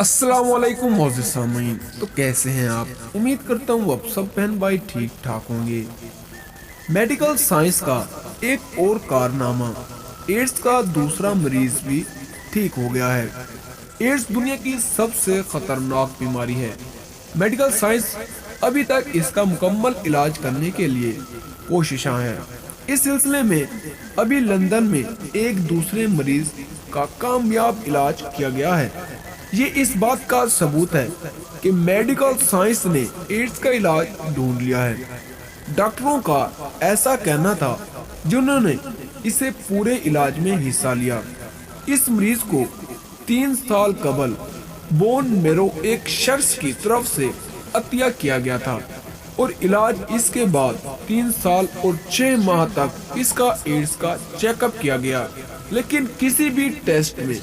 السلام علیکم معزز سامعین، تو کیسے ہیں آپ؟ امید کرتا ہوں اب سب بہن بھائی ٹھیک ٹھاک ہوں گے۔ میڈیکل سائنس کا ایک اور کارنامہ، ایڈز کا دوسرا مریض بھی ٹھیک ہو گیا ہے۔ ایڈز دنیا کی سب سے خطرناک بیماری ہے۔ میڈیکل سائنس ابھی تک اس کا مکمل علاج کرنے کے لیے کوششاں ہیں۔ اس سلسلے میں ابھی لندن میں ایک دوسرے مریض کا کامیاب علاج کیا گیا ہے۔ یہ اس بات کا ثبوت ہے کہ میڈیکل سائنس نے ایڈز کا علاج ڈھونڈ لیا ہے۔ ڈاکٹروں کا ایسا کہنا تھا جنہوں نے اسے پورے علاج میں حصہ لیا۔ اس مریض کو 3 سال قبل بون میرو ایک شخص کی طرف سے عطیہ کیا گیا تھا، اور علاج اس کے بعد 3 سال اور 6 ماہ تک اس کا ایڈز کا چیک اپ کیا گیا، لیکن کسی بھی ٹیسٹ میں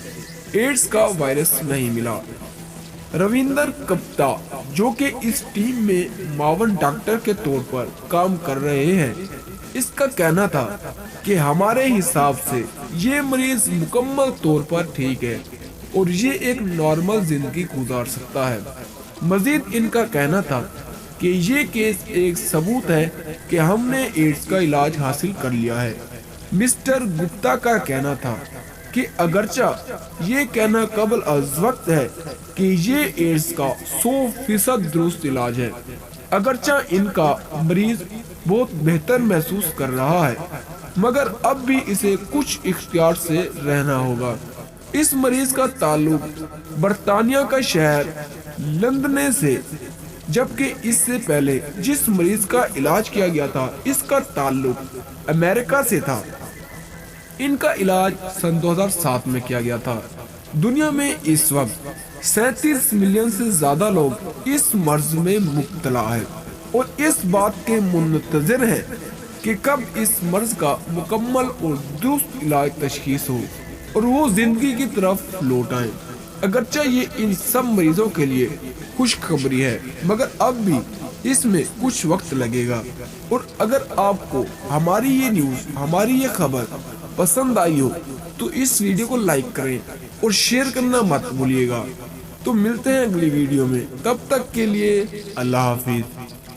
ایڈز کا وائرس نہیں ملا۔ رویندر گپتا، جو کہ اس ٹیم میں معاون ڈاکٹر کے طور پر کام کر رہے ہیں، اس کا کہنا تھا کہ ہمارے حساب سے یہ مریض مکمل طور پر ٹھیک ہے اور یہ ایک نارمل زندگی گزار سکتا ہے۔ مزید ان کا کہنا تھا کہ یہ کیس ایک ثبوت ہے کہ ہم نے ایڈز کا علاج حاصل کر لیا ہے۔ مسٹر گپتا کا کہنا تھا کہ اگرچہ یہ کہنا قبل از وقت ہے کہ یہ ایڈز کا 100% درست علاج ہے، اگرچہ ان کا مریض بہت بہتر محسوس کر رہا ہے، مگر اب بھی اسے کچھ اختیار سے رہنا ہوگا۔ اس مریض کا تعلق برطانیہ کا شہر لندن سے، جبکہ اس سے پہلے جس مریض کا علاج کیا گیا تھا اس کا تعلق امریکہ سے تھا۔ ان کا علاج سن 2007 میں کیا گیا تھا۔ دنیا میں اس وقت 37 ملین سے زیادہ لوگ اس مرض میں مبتلا ہیں اور اس بات کے منتظر ہیں کہ کب اس مرض کا مکمل اور درست علاج تشخیص ہو اور وہ زندگی کی طرف لوٹ آئیں۔ اگرچہ یہ ان سب مریضوں کے لیے خوشخبری ہے، مگر اب بھی اس میں کچھ وقت لگے گا۔ اور اگر آپ کو ہماری یہ نیوز، ہماری یہ خبر پسند آئی ہو تو اس ویڈیو کو لائک کریں اور شیئر کرنا مت بھولیے گا۔ تو ملتے ہیں اگلی ویڈیو میں، تب تک کے لیے اللہ حافظ۔